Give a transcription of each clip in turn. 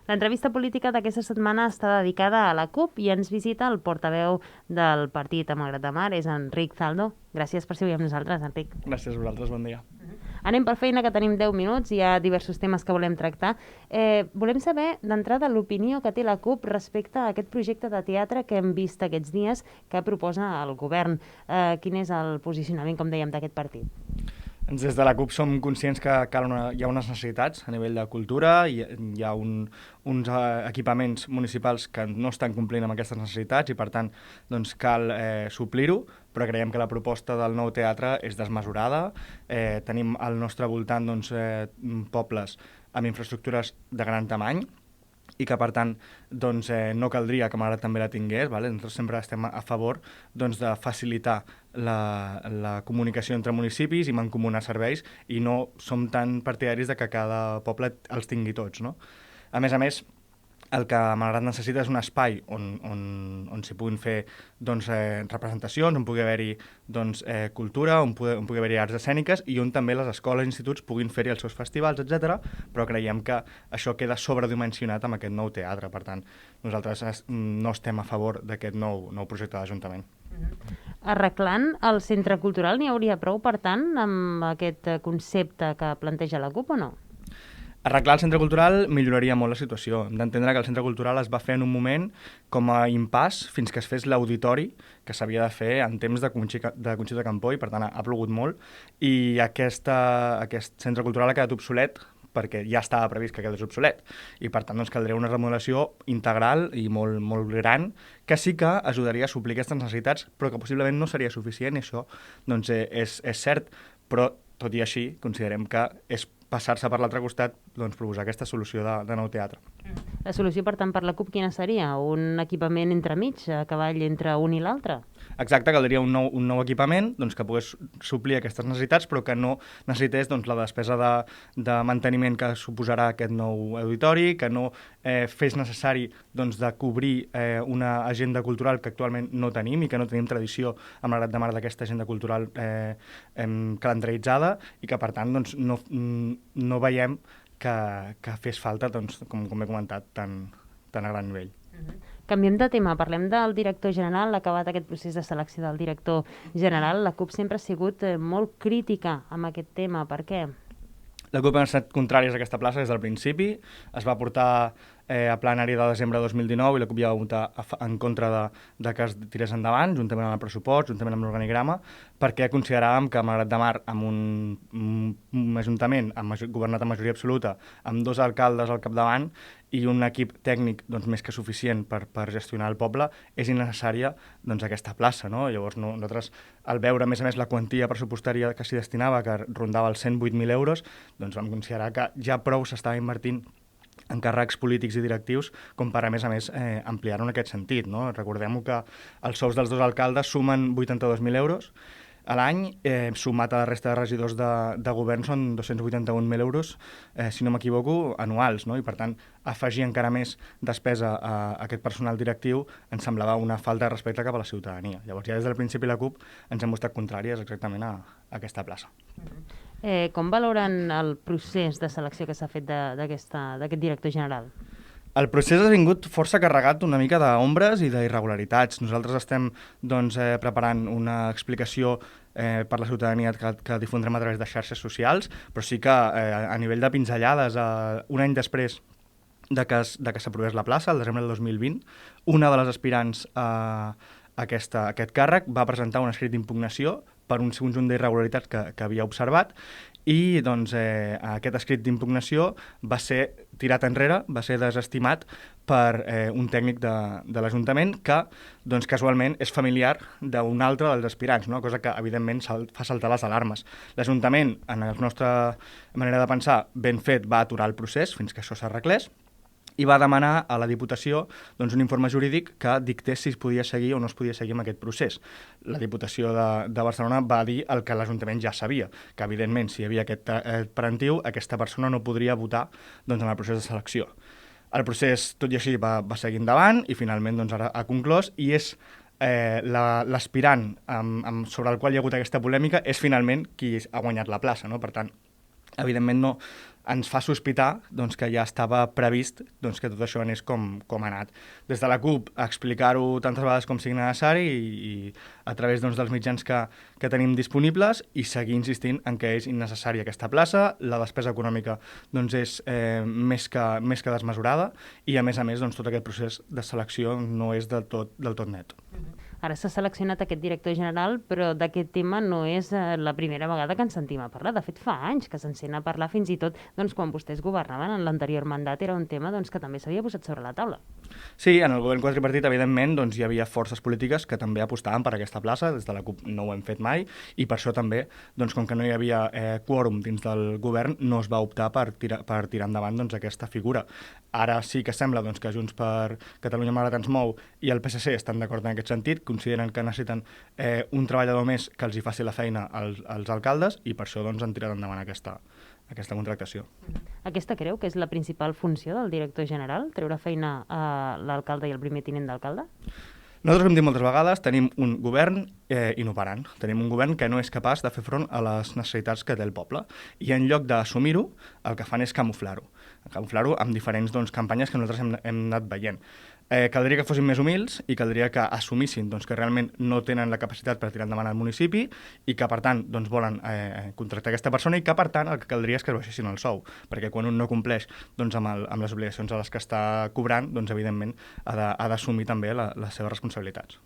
L'entrevista política d'aquesta setmana està dedicada a la CUP i ens visita el portaveu del partit a Malgrat de Mar, és Enric Zaldo. Gràcies per ser avui amb nosaltres, Enric. Gràcies a vosaltres, bon dia. Anem per feina, que tenim 10 minuts, hi ha diversos temes que volem tractar. Volem saber, d'entrada, l'opinió que té la CUP respecte a aquest projecte de teatre que hem vist aquests dies que proposa el govern. Quin és el posicionament, com dèiem, d'aquest partit? Des de la CUP som conscients que hi ha unes necessitats a nivell de cultura, hi ha uns equipaments municipals que no estan complint amb aquestes necessitats i per tant doncs, cal suplir-ho, però creiem que la proposta del nou teatre és desmesurada. Tenim al nostre voltant doncs, pobles amb infraestructures de gran tamany i que per tant doncs, no caldria que Malgrat també la tingués. Vale? Nosaltres sempre estem a favor doncs, de facilitar la comunicació entre municipis i mancomunar serveis i no som tan partidaris de que cada poble els tingui tots. No? A més, el que Malgrat necessita és un espai on s'hi puguin fer doncs, representacions, on pugui haver-hi doncs, cultura, on pugui haver-hi arts escèniques i on també les escoles i instituts puguin fer-hi els seus festivals, etc. Però creiem que això queda sobredimensionat amb aquest nou teatre. Per tant, nosaltres no estem a favor d'aquest nou projecte d'Ajuntament. Arreglant el centre cultural n'hi hauria prou, per tant, amb aquest concepte que planteja la CUP o no? Arreglar el centre cultural milloraria molt la situació. Hem d'entendre que el centre cultural es va fer en un moment com a impàs fins que es fes l'auditori que s'havia de fer en temps de Conxita Campó i per tant ha plogut molt i aquest centre cultural ha quedat obsolet perquè ja estava previst que quedés obsolet i per tant doncs, caldria una remodelació integral i molt, molt gran que sí que ajudaria a suplir aquestes necessitats però que possiblement no seria suficient i això doncs, és cert, però tot i així considerem que és passar-se per l'altre costat, doncs, proposar aquesta solució de nou teatre. La solució, per tant, per la CUP quina seria? Un equipament entremig, a cavall entre un i l'altre? Exacte, caldria un nou equipament doncs, que pogués suplir aquestes necessitats, però que no necessités doncs, la despesa de manteniment que suposarà aquest nou auditori, que no fes necessari doncs, de cobrir una agenda cultural que actualment no tenim i que no tenim tradició a Malgrat de Mar d'aquesta agenda cultural calendaritzada i que, per tant, doncs, no veiem que fes falta, doncs, com he comentat, tan a gran nivell. Canviem de tema, parlem del director general. Ha acabat aquest procés de selecció del director general. La CUP sempre ha sigut molt crítica amb aquest tema. Per què? La CUP ha estat contràries a aquesta plaça des del principi. Es va portar a plenari de desembre de 2019 i la CUP ja va votar en contra de que es tirés endavant, juntament amb el pressupost, juntament amb l'organigrama, perquè consideràvem que Malgrat de Mar, amb un ajuntament governat amb majoria absoluta, amb 2 alcaldes al capdavant i un equip tècnic doncs, més que suficient per gestionar el poble, és innecessària doncs, aquesta plaça. No? Llavors, nosaltres, al veure, a més, la quantia pressupostària que s'hi destinava, que rondava els 108.000 euros, doncs vam considerar que ja prou s'estava invertint en càrrecs polítics i directius com per, a més, ampliar-ho en aquest sentit. No? Recordem que els sous dels 2 alcaldes sumen 82.000 euros a l'any, sumat a la resta de regidors de govern són 281.000 euros, si no m'equivoco, anuals. No? I per tant, afegir encara més despesa a aquest personal directiu ens semblava una falta de respecte cap a la ciutadania. Llavors, ja des del principi la CUP ens hem mostrat contràries exactament a aquesta plaça. Com valoren el procés de selecció que s'ha fet d'aquest director general? El procés ha vingut força carregat una mica d'ombres i d'irregularitats. Nosaltres estem doncs, preparant una explicació per la ciutadania que difondrem a través de xarxes socials, però sí que a nivell de pinzellades, un any després de que s'aprovés la plaça, el desembre del 2020, una de les aspirants a aquest càrrec va presentar un escrit d'impugnació per un conjunt d'irregularitats que havia observat i doncs, aquest escrit d'impugnació va ser tirat enrere, va ser desestimat per un tècnic de l'Ajuntament que doncs, casualment és familiar d'un altre dels aspirants, no? Cosa que evidentment fa saltar les alarmes. L'Ajuntament, en la nostra manera de pensar, ben fet, va aturar el procés fins que això s'arreglés i va demanar a la Diputació doncs, un informe jurídic que dictés si es podia seguir o no es podia seguir amb aquest procés. La Diputació de Barcelona va dir el que l'Ajuntament ja sabia, que evidentment si hi havia aquest parentiu, aquesta persona no podria votar doncs, en el procés de selecció. El procés, tot i així, va seguir endavant i finalment doncs, ara ha conclòs i és l'aspirant sobre el qual hi ha hagut aquesta polèmica és finalment qui ha guanyat la plaça. No? Per tant, evidentment no ens fa sospitar doncs, que ja estava previst doncs, que tot això anés com ha anat. Des de la CUP, explicar-ho tantes vegades com sigui necessari i a través doncs, dels mitjans que tenim disponibles i seguir insistint en que és innecessària aquesta plaça, la despesa econòmica doncs, és més que desmesurada i, a més, doncs, tot aquest procés de selecció no és del tot net. Ara s'ha seleccionat aquest director general, però d'aquest tema no és la primera vegada que ens sentim a parlar. De fet, fa anys que se'n sent a parlar, fins i tot doncs, quan vostès governaven en l'anterior mandat era un tema doncs, que també s'havia posat sobre la taula. Sí, en el govern quadripartit, evidentment, doncs, hi havia forces polítiques que també apostaven per aquesta plaça, des de la CUP no ho hem fet mai, i per això també, doncs, com que no hi havia quòrum dins del govern, no es va optar per tirar endavant doncs, aquesta figura. Ara sí que sembla doncs, que Junts per Catalunya Malgrat Ens Mou i el PSC estan d'acord en aquest sentit, consideren que necessiten un treballador més que els hi faci la feina als alcaldes i per això doncs, han tirat endavant aquesta contractació. Aquesta creu que és la principal funció del director general, treure feina a l'alcalde i el primer tinent d'alcalde? Nosaltres hem dit moltes vegades, tenim un govern inoperant. Tenim un govern que no és capaç de fer front a les necessitats que té el poble. I en lloc d'assumir-ho, el que fan és camuflar-ho. Camuflar-ho amb diferents campanyes que nosaltres hem anat veient. Caldria que fossin més humils i caldria que assumissin doncs, que realment no tenen la capacitat per tirar endavant al municipi i que, per tant, doncs, volen contractar aquesta persona i que, per tant, el que caldria és que es baixessin el sou, perquè quan un no compleix doncs, amb les obligacions a les que està cobrant, doncs, evidentment, ha d'assumir també les seves responsabilitats.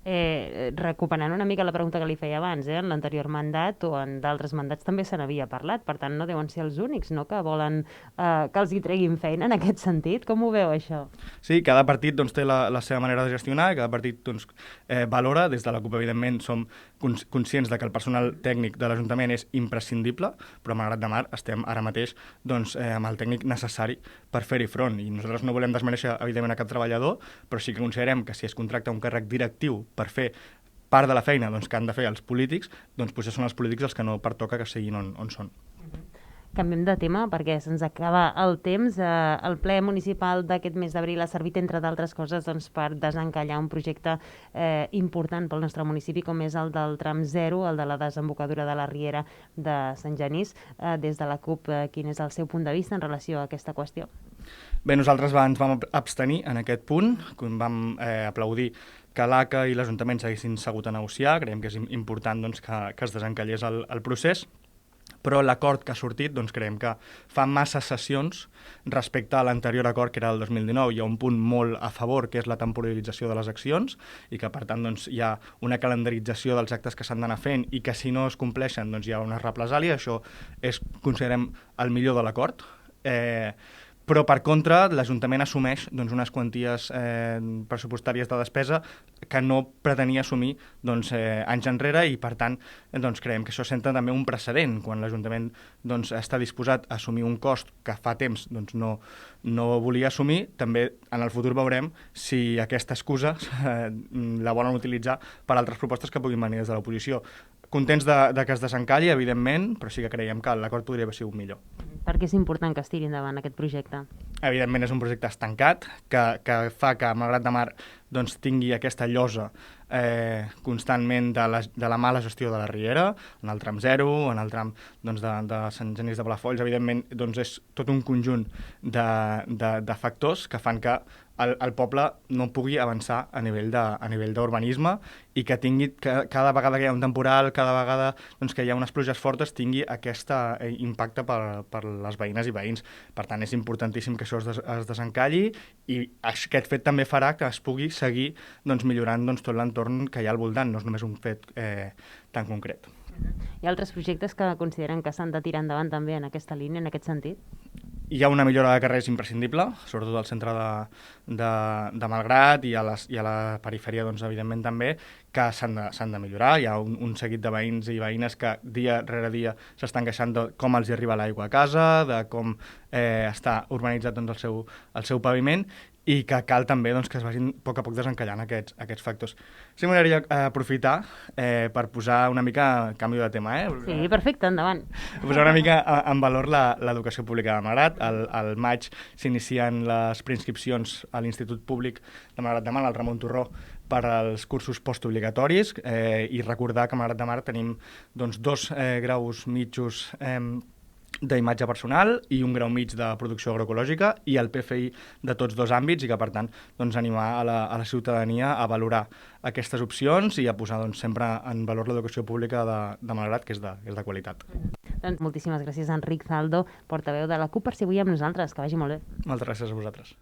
Recuperant una mica la pregunta que li feia abans, en l'anterior mandat o en d'altres mandats també se n'havia parlat, per tant no deuen ser els únics, no?, que volen que els hi treguin feina en aquest sentit. Com ho veu, això? Sí, cada partit doncs, té la seva manera de gestionar, cada partit doncs, valora. Des de la CUP, evidentment, som conscients de que el personal tècnic de l'Ajuntament és imprescindible, però a Malgrat de Mar estem ara mateix doncs, amb el tècnic necessari per fer-hi front. I nosaltres no volem desmereixer, evidentment, a cap treballador, però sí que considerem que si es contracta un càrrec directiu per fer part de la feina doncs, que han de fer els polítics, doncs potser són els polítics els que no pertoca que siguin on són. Canviem de tema perquè se'ns acaba el temps. El ple municipal d'aquest mes d'abril ha servit, entre d'altres coses, doncs, per desencallar un projecte important pel nostre municipi, com és el del tram 0, el de la desembocadura de la Riera de Sant Genís. Des de la CUP, quin és el seu punt de vista en relació a aquesta qüestió? Bé, nosaltres ens vam abstenir en aquest punt, vam aplaudir que l'ACA i l'Ajuntament s'haguessin segut a negociar. Creiem que és important doncs, que es desencallés el procés, però l'acord que ha sortit doncs, creiem que fa massa sessions respecte a l'anterior acord, que era el 2019. Hi ha un punt molt a favor, que és la temporalització de les accions, i que, per tant, doncs, hi ha una calendarització dels actes que s'han d'anar fent i que, si no es compleixen, doncs, hi ha una represàlia. Això és, considerem, el millor de l'acord. Però, per contra, l'Ajuntament assumeix doncs, unes quanties pressupostàries de despesa que no pretenia assumir doncs, anys enrere i, per tant, doncs, creiem que això senta també un precedent. Quan l'Ajuntament doncs, està disposat a assumir un cost que fa temps doncs, no volia assumir, també en el futur veurem si aquesta excusa la volen utilitzar per altres propostes que puguin venir des de l'oposició. Contents de que es desencalli, evidentment, però sí que creiem que l'acord podria haver sigut millor. Per què és important que es tiri endavant aquest projecte? Evidentment és un projecte estancat, que fa que Malgrat de Mar doncs, tingui aquesta llosa constantment de la mala gestió de la Riera, en el tram 0, en el tram doncs, de Sant Genís de Palafolls. Evidentment doncs, és tot un conjunt de factors que fan que el poble no pugui avançar a nivell d'urbanisme i que tingui, cada vegada que hi ha un temporal, cada vegada doncs, que hi ha unes pluges fortes, tingui aquest impacte per les veïnes i veïns. Per tant, és importantíssim que això es desencalli i aquest fet també farà que es pugui seguir doncs, millorant doncs, tot l'entorn que hi ha al voltant, no és només un fet tan concret. Hi ha altres projectes que consideren que s'han de tirar endavant també en aquesta línia, en aquest sentit? Hi ha una millora de carrers imprescindible, sobretot al centre de Malgrat i a la perifèria, doncs, evidentment, també, que s'han de millorar. Hi ha un seguit de veïns i veïnes que dia rere dia s'estan queixant de com els hi arriba l'aigua a casa, de com està urbanitzat doncs, el seu paviment, i que cal també doncs, que es vagin a poc desencallant aquests factors. Sí, m'agradaria aprofitar per posar una mica canvi de tema. Sí, perfecte, endavant. Posar una mica en valor l'educació pública de Malgrat. Al maig s'inicien les preinscripcions a l'Institut Públic de Malgrat de Mar, al Ramon Torró, per als cursos postobligatoris i recordar que a Malgrat de Mar tenim doncs, 2 graus mitjos d'imatge personal i un grau mig de producció agroecològica i el PFI de tots dos àmbits i que, per tant, doncs, animar a la ciutadania a valorar aquestes opcions i a posar doncs, sempre en valor l'educació pública de Malgrat, que és de qualitat. Doncs moltíssimes gràcies, Enric Zaldo, portaveu de la CUP, per ser avui amb nosaltres. Que vagi molt bé. Moltes gràcies a vosaltres.